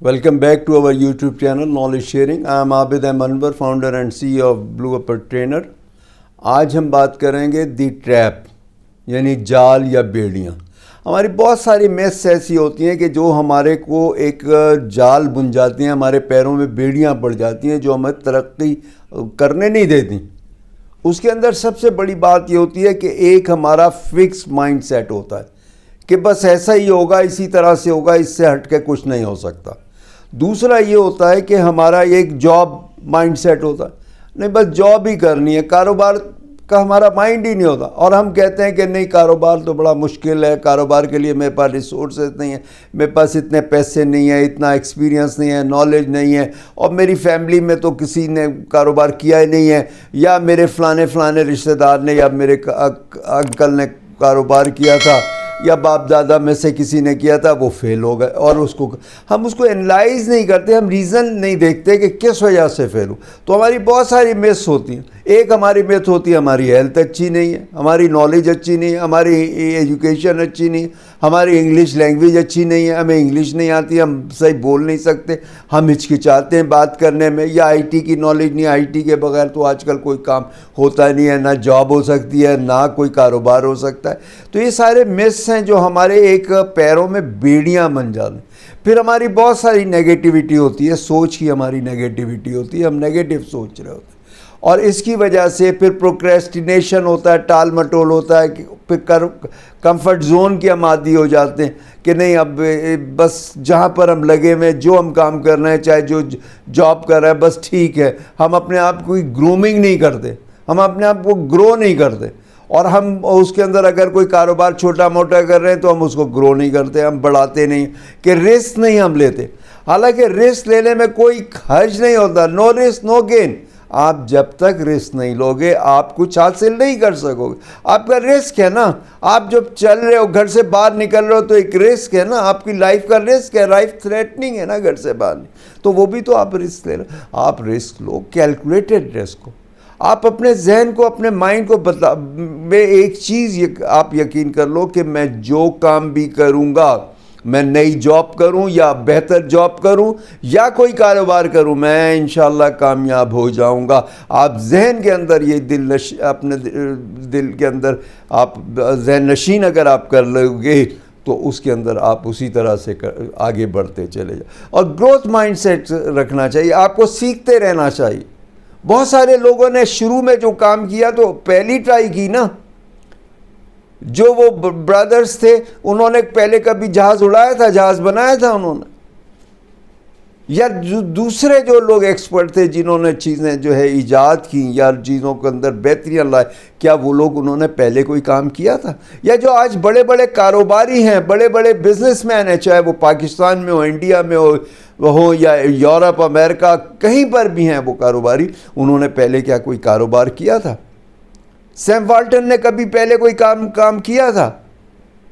Welcome back to our YouTube channel Knowledge Sharing. I am Abid Anwar, founder and CEO of Blue Upper Trainer. आज हम बात करेंगे दी trap यानी जाल या बेड़ियाँ. हमारी बहुत सारी मेथ्स ऐसी होती हैं कि जो हमारे को एक जाल बुन जाती हैं, हमारे पैरों में बेड़ियाँ पड़ जाती हैं जो हमें तरक्की करने नहीं देती. उसके अंदर सबसे बड़ी बात ये होती है कि एक हमारा फिक्स माइंड सेट होता है कि बस ऐसा ही होगा, इसी तरह से होगा, इससे हट के कुछ नहीं हो सकता. दूसरा ये होता है कि हमारा एक जॉब माइंड सेट होता है, नहीं बस जॉब ही करनी है, कारोबार का हमारा माइंड ही नहीं होता. और हम कहते हैं कि नहीं कारोबार तो बड़ा मुश्किल है, कारोबार के लिए मेरे पास रिसोर्सेज नहीं है, मेरे पास इतने पैसे नहीं है, इतना एक्सपीरियंस नहीं है, नॉलेज नहीं है, और मेरी फैमिली में तो किसी ने कारोबार किया ही नहीं है, या मेरे फलाने रिश्तेदार ने या मेरे अंकल ने कारोबार किया था, या बाप दादा में से किसी ने किया था, वो फेल हो गए. और हम उसको एनालाइज नहीं करते, हम रीज़न नहीं देखते कि किस वजह से फेल हो. तो हमारी बहुत सारी मिस होती हैं. एक हमारी मिथ होती है हमारी हेल्थ अच्छी नहीं है, हमारी नॉलेज अच्छी नहीं है, हमारी एजुकेशन अच्छी नहीं है, हमारी इंग्लिश लैंग्वेज अच्छी नहीं है, हमें इंग्लिश नहीं आती, हम सही बोल नहीं सकते, हम हिचकिचाते हैं बात करने में, या आईटी की नॉलेज नहीं, आईटी के बगैर तो आजकल कोई काम होता नहीं है, ना जॉब हो सकती है, ना कोई कारोबार हो सकता है. तो ये सारे मिथ्स हैं जो हमारे एक पैरों में बेड़ियाँ बन जाते हैं. फिर हमारी बहुत सारी नेगेटिविटी होती है, सोच की हमारी नेगेटिविटी होती है, हम नेगेटिव सोच रहे होते हैं, और इसकी वजह से फिर प्रोक्रेस्टिनेशन होता है, टाल मटोल होता है, फिर कंफर्ट जोन के हम आदी हो जाते हैं कि नहीं अब बस जहाँ पर हम लगे हुए, जो हम काम कर रहे हैं, चाहे जो जॉब कर रहे हैं, बस ठीक है. हम अपने आप को ग्रूमिंग नहीं करते, हम अपने आप को ग्रो नहीं करते, और हम उसके अंदर अगर कोई कारोबार छोटा मोटा कर रहे हैं तो हम उसको ग्रो नहीं करते, हम बढ़ाते नहीं, कि रिस्क नहीं हम लेते. हालांकि रिस्क लेने में कोई खर्च नहीं होता, नो रिस्क नो गेन. आप जब तक रिस्क नहीं लोगे आप कुछ हासिल नहीं कर सकोगे. आपका रिस्क है ना, आप जब चल रहे हो, घर से बाहर निकल रहे हो, तो एक रिस्क है ना, आपकी लाइफ का रिस्क है, लाइफ थ्रेटनिंग है ना घर से बाहर, तो वो भी तो आप रिस्क ले रहे हो. आप रिस्क लो, कैलकुलेटेड रिस्क को. आप अपने जहन को, अपने माइंड को में एक चीज़ आप यकीन कर लो कि मैं जो काम भी करूँगा, मैं नई जॉब करूं या बेहतर जॉब करूं या कोई कारोबार करूं, मैं इंशाल्लाह कामयाब हो जाऊंगा. आप जहन के अंदर ये अपने दिल के अंदर आप जहन नशीन अगर आप कर लोगे तो उसके अंदर आप उसी तरह से आगे बढ़ते चले जाओ. और ग्रोथ माइंडसेट रखना चाहिए, आपको सीखते रहना चाहिए. बहुत सारे लोगों ने शुरू में जो काम किया तो पहली ट्राई की ना, जो वो ब्रदर्स थे उन्होंने पहले कभी जहाज उड़ाया था, जहाज बनाया था उन्होंने, या दूसरे जो लोग एक्सपर्ट थे जिन्होंने चीज़ें जो है ईजाद की या चीज़ों के अंदर बेहतरियाँ लाए, क्या वो लोग उन्होंने पहले कोई काम किया था? या जो आज बड़े बड़े कारोबारी हैं, बड़े बड़े बिजनेसमैन हैं, चाहे वो पाकिस्तान में हो, इंडिया में हो या यूरोप अमेरिका कहीं पर भी हैं वो कारोबारी, उन्होंने पहले क्या कोई कारोबार किया था? सैम वाल्टन ने कभी पहले कोई काम किया था?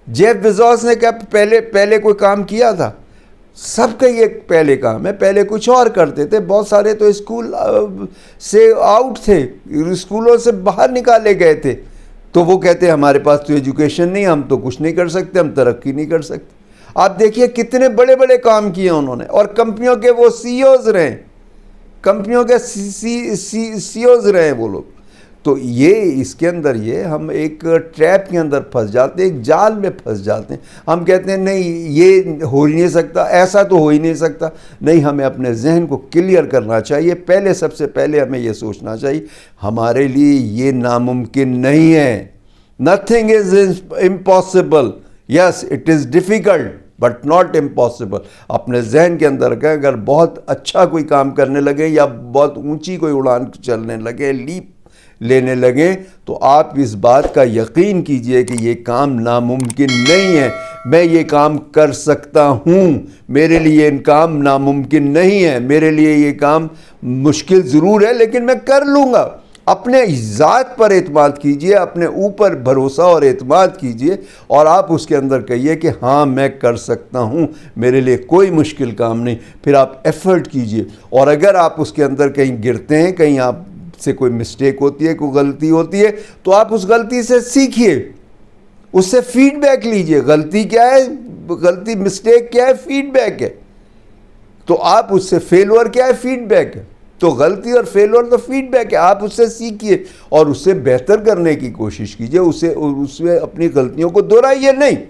जेफ बेजोस ने क्या पहले कोई काम किया था? सबका ये पहले काम है, पहले कुछ और करते थे. बहुत सारे तो स्कूल से आउट थे, स्कूलों से बाहर निकाले गए थे, तो वो कहते हैं हमारे पास तो एजुकेशन नहीं, हम तो कुछ नहीं कर सकते, हम तरक्की नहीं कर सकते. आप देखिए कितने बड़े बड़े काम किए उन्होंने, और कंपनियों के वो सीईओज रहे, कंपनियों के सीईओज रहे वो लोग. तो ये इसके अंदर ये हम एक ट्रैप के अंदर फंस जाते हैं, एक जाल में फंस जाते हैं. हम कहते हैं नहीं ये हो ही नहीं सकता, ऐसा तो हो ही नहीं सकता. नहीं, हमें अपने जहन को क्लियर करना चाहिए. पहले सबसे पहले हमें ये सोचना चाहिए हमारे लिए ये नामुमकिन नहीं है. Nothing is impossible, yes it is difficult but not impossible. अपने जहन के अंदर रखें, अगर बहुत अच्छा कोई काम करने लगे या बहुत ऊंची कोई उड़ान चलने लगे, लीप लेने लगे, तो आप इस बात का यकीन कीजिए कि ये काम नामुमकिन नहीं है. मैं ये काम कर सकता हूँ, मेरे लिए ये काम नामुमकिन नहीं है, मेरे लिए ये काम मुश्किल ज़रूर है लेकिन मैं कर लूँगा. अपने ज़ात पर एतमाद कीजिए, अपने ऊपर भरोसा और एतमाद कीजिए, और आप उसके अंदर कहिए कि हाँ मैं कर सकता हूँ, मेरे लिए कोई मुश्किल काम नहीं. फिर आप एफ़र्ट कीजिए, और अगर आप उसके अंदर कहीं गिरते हैं, कहीं आप से कोई मिस्टेक होती है, कोई गलती होती है, तो आप उस गलती से सीखिए, उससे फीडबैक लीजिए. गलती क्या है, गलती मिस्टेक क्या है, फीडबैक है. تو آپ اس سے فیلور کیا ہے؟ فیڈ بیک ہے. تو غلطی اور فیلور تو فیڈ بیک ہے. آپ اس سے سیکھیے اور اس سے بہتر کرنے کی کوشش کیجیے. اس میں اپنی غلطیوں کو دہرائیے نہیں.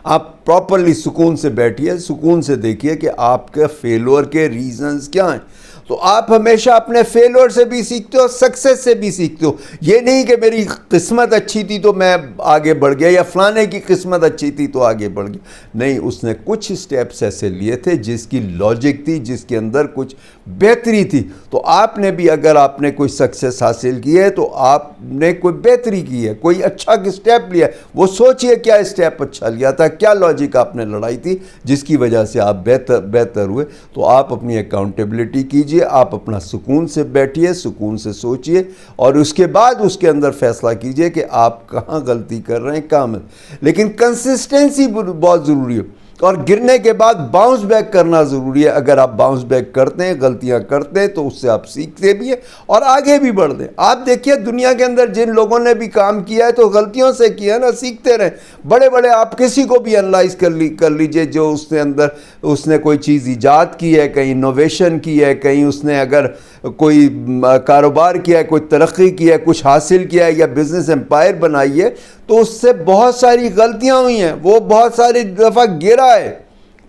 آپ پراپرلی سکون سے بیٹھیے, سکون سے دیکھیے کہ آپ کے فیلور کے ریزنز کیا ہیں. تو آپ ہمیشہ اپنے فیلور سے بھی سیکھتے ہو, سکسیس سے بھی سیکھتے ہو. یہ نہیں کہ میری قسمت اچھی تھی تو میں آگے بڑھ گیا, یا فلانے کی قسمت اچھی تھی تو آگے بڑھ گیا. نہیں, اس نے کچھ سٹیپس ایسے لیے تھے جس کی لاجک تھی, جس کے اندر کچھ بہتری تھی. تو آپ نے بھی, اگر آپ نے کوئی سکسیس حاصل کی ہے تو آپ نے کوئی بہتری کی ہے, کوئی اچھا سٹیپ لیا ہے. وہ سوچئے کیا سٹیپ اچھا لیا تھا, کیا لاجک آپ نے لڑائی تھی جس کی وجہ سے آپ بہتر ہوئے. تو آپ اپنی اکاؤنٹیبلٹی کیجئے, آپ اپنا سکون سے بیٹھیے, سکون سے سوچئے, اور اس کے بعد اس کے اندر فیصلہ کیجئے کہ آپ کہاں غلطی کر رہے ہیں, کہاں میں. لیکن کنسسٹنسی بہت ضروری ہے, اور گرنے کے بعد باؤنس بیک کرنا ضروری ہے. اگر آپ باؤنس بیک کرتے ہیں, غلطیاں کرتے ہیں, تو اس سے آپ سیکھتے بھی ہیں اور آگے بھی بڑھتے ہیں. آپ دیکھیے دنیا کے اندر جن لوگوں نے بھی کام کیا ہے تو غلطیوں سے کیا ہے نا, سیکھتے رہیں. بڑے بڑے آپ کسی کو بھی انالائز کر لیجئے, جو اس نے کوئی چیز ایجاد کی ہے, کہیں انوویشن کی ہے, کہیں اس نے اگر کوئی کاروبار کیا ہے, کوئی ترقی کی ہے, کچھ حاصل کیا ہے, یا بزنس امپائر بنائی ہے, تو اس سے بہت ساری غلطیاں ہوئی ہیں. وہ بہت ساری دفعہ گرا ہے,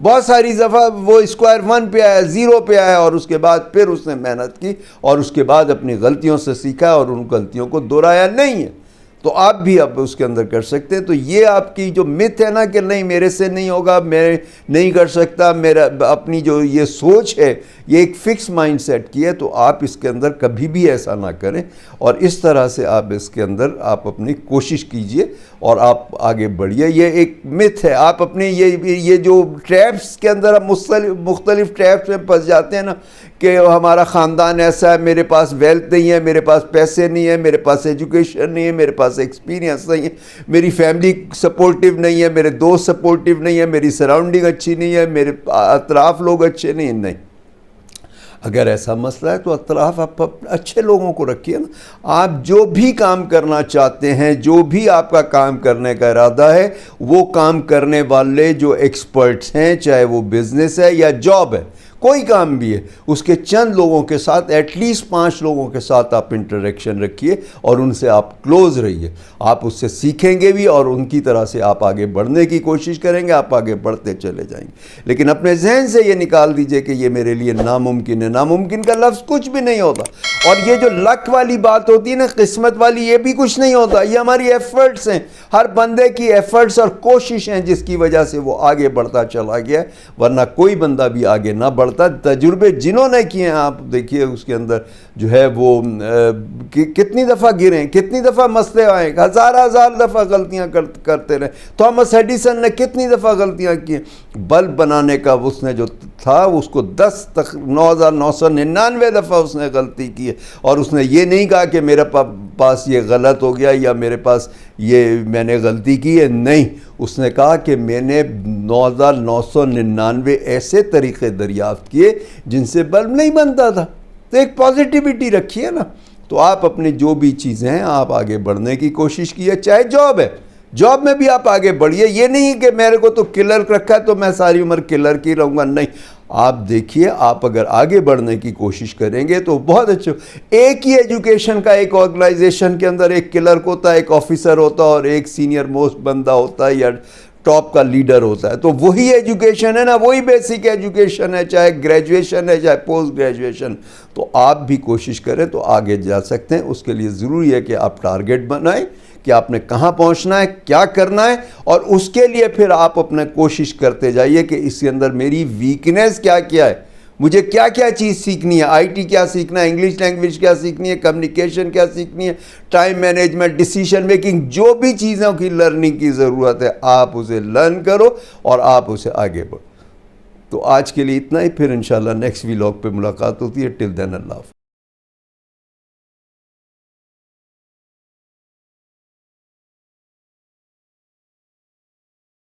بہت ساری دفعہ وہ اسکوائر 1 پہ آیا, 0 پہ آیا, اور اس کے بعد پھر اس نے محنت کی, اور اس کے بعد اپنی غلطیوں سے سیکھا اور ان غلطیوں کو دہرایا نہیں ہے. تو آپ بھی اب اس کے اندر کر سکتے ہیں. تو یہ آپ کی جو مت ہے نا کہ نہیں میرے سے نہیں ہوگا, میں نہیں کر سکتا, میرا اپنی جو یہ سوچ ہے یہ ایک فکس مائنڈ سیٹ کی ہے. تو آپ اس کے اندر کبھی بھی ایسا نہ کریں, اور اس طرح سے آپ اس کے اندر آپ اپنی کوشش کیجئے اور آپ آگے بڑھیے. یہ ایک مت ہے. آپ اپنے یہ جو ٹریپس کے اندر ہم مختلف ٹریپس میں پھنس جاتے ہیں نا, کہ ہمارا خاندان ایسا ہے, میرے پاس ویلتھ نہیں ہے, میرے پاس پیسے نہیں ہے, میرے پاس ایجوکیشن نہیں ہے, میرے پاس ایکسپیرینس نہیں ہے, میری فیملی سپورٹیو نہیں ہے, میرے دوست سپورٹیو نہیں ہے, میری سراؤنڈنگ اچھی نہیں ہے, میرے اطراف لوگ اچھے نہیں ہیں. نہیں, اگر ایسا مسئلہ ہے تو اطراف آپ اچھے لوگوں کو رکھیے نا. آپ جو بھی کام کرنا چاہتے ہیں, جو بھی آپ کا کام کرنے کا ارادہ ہے, وہ کام کرنے والے جو ایکسپرٹس ہیں, چاہے وہ بزنس ہے یا جاب ہے, کوئی کام بھی ہے, اس کے چند لوگوں کے ساتھ, ایٹ لیسٹ 5 لوگوں کے ساتھ آپ انٹریکشن رکھیے, اور ان سے آپ کلوز رہیے. آپ اس سے سیکھیں گے بھی, اور ان کی طرح سے آپ آگے بڑھنے کی کوشش کریں گے, آپ آگے بڑھتے چلے جائیں گے. لیکن اپنے ذہن سے یہ نکال دیجئے کہ یہ میرے لیے ناممکن ہے. ناممکن کا لفظ کچھ بھی نہیں ہوتا. اور یہ جو لک والی بات ہوتی ہے نا, قسمت والی, یہ بھی کچھ نہیں ہوتا. یہ ہماری ایفرٹس ہیں, ہر بندے کی ایفرٹس اور کوشش ہیں جس کی وجہ سے وہ آگے بڑھتا چلا گیا, ورنہ کوئی بندہ بھی آگے نہ بڑھتا. تجربے جنہوں نے کیے ہیں, آپ دیکھیے اس کے اندر جو ہے وہ کتنی دفعہ گریں, کتنی دفعہ مسئلے آئیں, ہزار دفعہ غلطیاں کرتے رہے. تھامس ایڈیسن نے کتنی دفعہ غلطیاں کی. بلب بنانے کا اس نے جو تھا, اس کو 9,999 دفعہ اس نے غلطی کی ہے, اور اس نے یہ نہیں کہا کہ میرے پاس یہ غلط ہو گیا یا میرے پاس یہ میں نے غلطی کی ہے. نہیں, اس نے کہا کہ میں نے 9,999 ایسے طریقے دریافت کیے جن سے بلب نہیں بنتا تھا. تو ایک پازیٹیوٹی رکھیے نا. تو آپ اپنی جو بھی چیزیں ہیں آپ آگے بڑھنے کی کوشش کیے. چاہے جاب ہے, جاب میں بھی آپ آگے بڑھیے. یہ نہیں کہ میرے کو تو کلر رکھا ہے تو میں ساری عمر کلر کی رہوں گا. نہیں, آپ دیکھیے, آپ اگر آگے بڑھنے کی کوشش کریں گے تو بہت اچھا. ایک ہی ایجوکیشن کا ایک آرگنائزیشن کے اندر ایک کلرک ہوتا ہے, ایک آفیسر ہوتا ہے, اور ایک سینئر موسٹ بندہ ہوتا ہے یا ٹاپ کا لیڈر ہوتا ہے. تو وہی ایجوکیشن ہے نا, وہی بیسک ایجوکیشن ہے, چاہے گریجویشن ہے چاہے پوسٹ گریجویشن. تو آپ بھی کوشش کریں تو آگے جا سکتے ہیں. اس کے لیے ضروری ہے کہ آپ ٹارگیٹ بنائیں کہ آپ نے کہاں پہنچنا ہے, کیا کرنا ہے, اور اس کے لیے پھر آپ اپنے کوشش کرتے جائیے کہ اس کے اندر میری ویکنیس کیا کیا ہے, مجھے کیا کیا چیز سیکھنی ہے. آئی ٹی کیا سیکھنا ہے, انگلش لینگویج کیا سیکھنی ہے, کمیونیکیشن کیا سیکھنی ہے, ٹائم مینجمنٹ, ڈیسیشن میکنگ, جو بھی چیزوں کی لرننگ کی ضرورت ہے آپ اسے لرن کرو اور آپ اسے آگے بڑھو. تو آج کے لیے اتنا ہی. پھر انشاءاللہ نیکسٹ ویلاگ پہ ملاقات ہوتی ہے. ٹل دین اللہ حافظ.